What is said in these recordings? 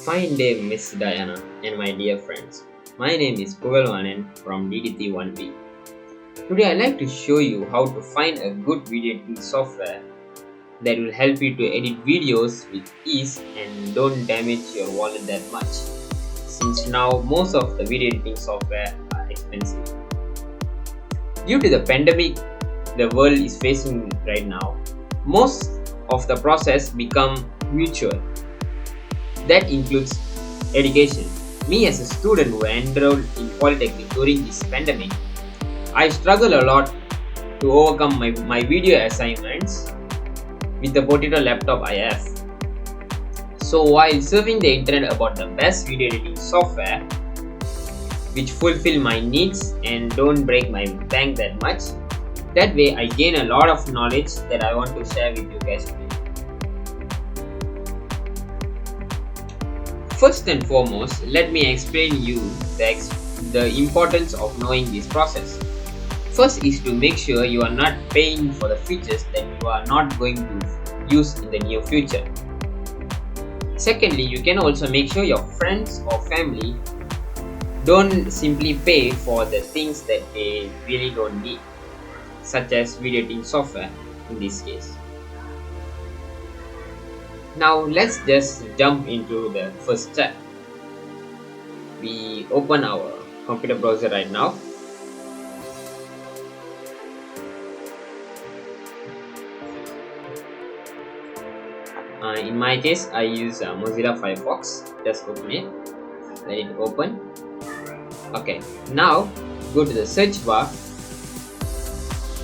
Fine day, Miss Diana and my dear friends. My name is Pugalwanan from DDT1B. Today I'd like to show you how to find a good video editing software that will help you to edit videos with ease and don't damage your wallet that much, since now most of the video editing software are expensive. Due to the pandemic the world is facing right now, most of the process become virtual. That includes education. Me as a student who enrolled in Polytechnic during this pandemic, I struggle a lot to overcome my video assignments with the potato laptop I have. So while surfing the internet about the best video editing software which fulfill my needs and don't break my bank that much, that way I gain a lot of knowledge that I want to share with you guys today. First and foremost, let me explain you the importance of knowing this process. First is to make sure you are not paying for the features that you are not going to use in the near future. Secondly, you can also make sure your friends or family don't simply pay for the things that they really don't need, such as video editing software in this case. Now let's just jump into the first step. We open our computer browser right now. In my case, I use Mozilla Firefox. Just open it. Let it open. Okay. Now go to the search bar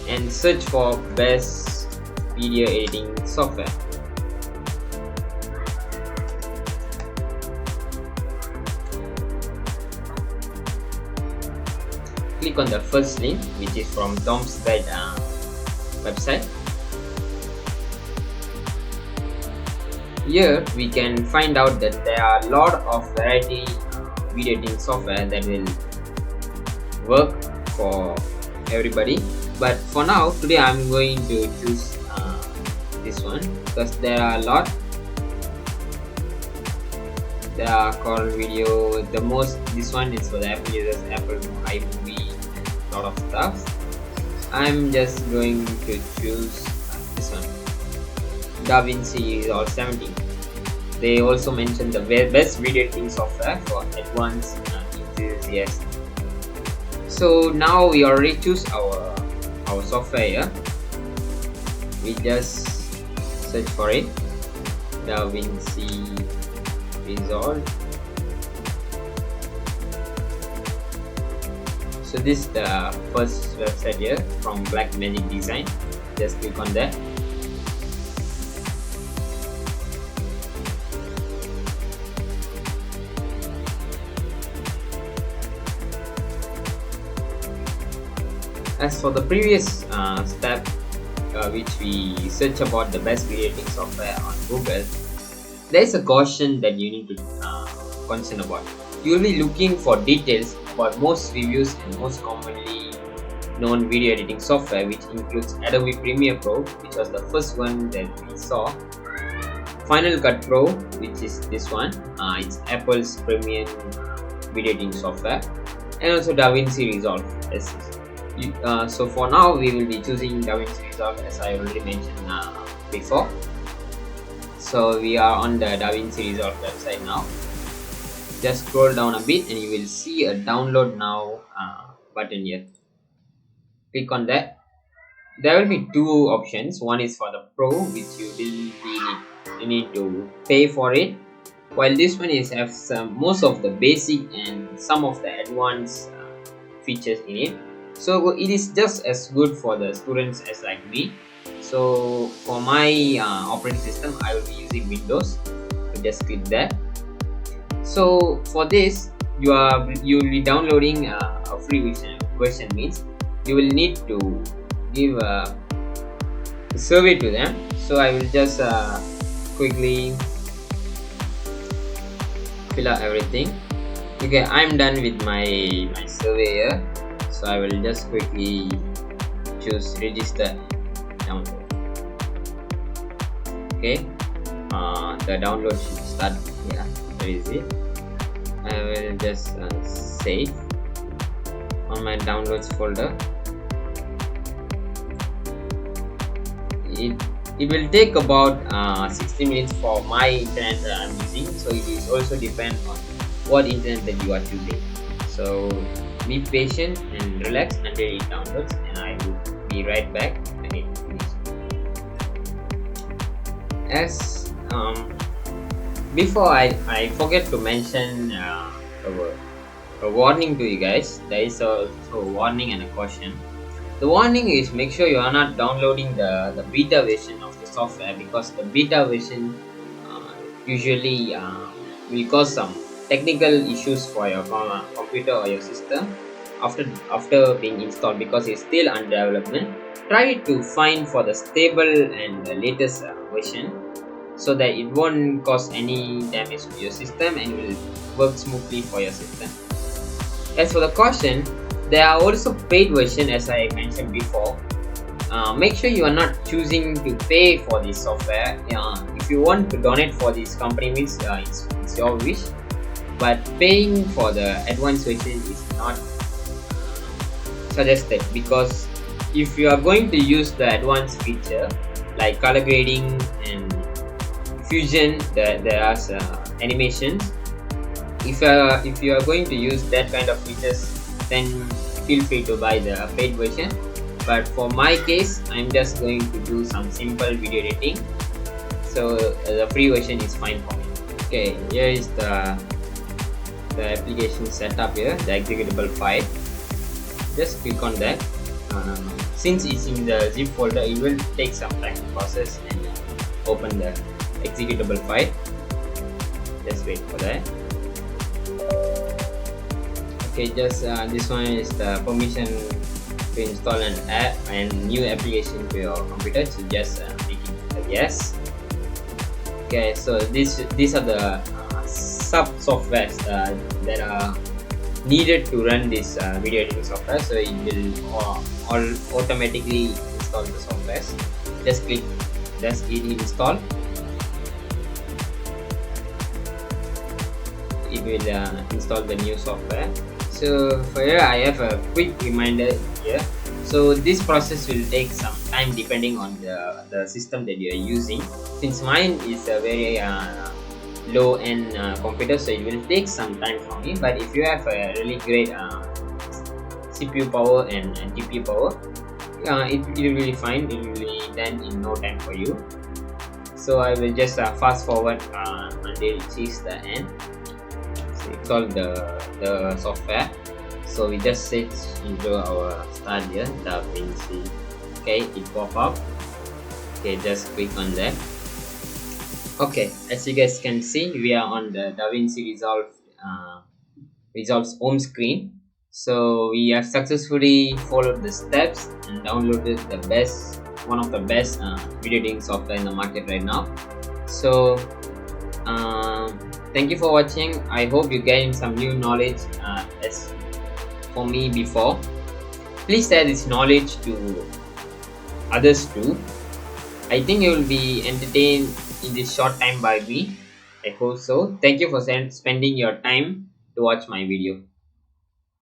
and search for best video editing software. Click on the first link, which is from Tom's Guide website. Here we can find out that there are a lot of variety video editing software that will work for everybody, but for now today I'm going to choose this one because there are a lot. There are called video. This one is for the Apple users, Apple iMovie, lot of stuff. I'm just going to choose this one, DaVinci Resolve 17. They also mentioned the best video editing software for advanced enthusiasts. So now we already choose our software here. We just search for it, DaVinci Resolve. So this is the first website here from Blackmagic Design. Just click on that. As for the previous step, which we search about the best video editing software on Google, there is a caution that you need to concern about. You will be looking for details about most reviews and most commonly known video editing software, which includes Adobe Premiere Pro, which was the first one that we saw, Final Cut Pro, which is this one, it's Apple's premium video editing software, and also DaVinci Resolve. So for now we will be choosing DaVinci Resolve, as I already mentioned before. So we are on the DaVinci Resolve website now. Just scroll down a bit and you will see a download now button here. Click on that. There will be two options. One is for the Pro, which you need to pay for it, while this one has most of the basic and some of the advanced features in it. So it is just as good for the students as like me. So for my operating system, I will be using Windows. So just click that. So for this, you will be downloading a free version, means you will need to give a survey to them. So I will just quickly fill out everything. Okay, I'm done with my survey here. So I will just quickly choose register download. Okay, the download should start here where is it? I will just save on my downloads folder. It will take about 60 minutes for my internet that I'm using, so it is also depend on what internet that you are choosing. So be patient and relax until it downloads, and I will be right back when it finishes. As before I forget to mention a warning to you guys. There is also a warning and a caution. The warning is, make sure you are not downloading the beta version of the software, because the beta version usually will cause some technical issues for your computer or your system after being installed, because it's still under development. Try to find for the stable and the latest version, so that it won't cause any damage to your system and will work smoothly for your system. As for the caution, there are also paid version, as I mentioned before. Make sure you are not choosing to pay for this software. If you want to donate for this company, means it's your wish, but paying for the advanced version is not suggested, because if you are going to use the advanced feature like color grading and fusion, there are animations. If you are going to use that kind of features, then feel free to buy the paid version. But for my case, I'm just going to do some simple video editing, so the free version is fine for me. Okay, here is the application setup here, the executable file. Just click on that. Since it's in the zip folder, it will take some time to process and open the executable file. Just wait for that. Okay, just this one is the permission to install an app and new application to your computer, so just make it a yes. Okay, so these are the sub softwares that are needed to run this video editing software, so it will all automatically install the softwares. Just hit install. It will install the new software. So for here, I have a quick reminder here. So this process will take some time depending on the system that you are using. Since mine is a very low end computer, so it will take some time for me. But if you have a really great CPU power and GPU power, it will be fine. It will be done in no time for you. So I will just fast forward until it reaches the end. Install the software. So we just set into our start here, DaVinci. Okay, it pop up. Okay, just click on that. Okay, as you guys can see, we are on the DaVinci Resolve's home screen. So we have successfully followed the steps and downloaded one of the best video editing software in the market right now. So thank you for watching. I hope you gained some new knowledge as for me before. Please share this knowledge to others too. I think you will be entertained in this short time by me. I hope so. Thank you for spending your time to watch my video.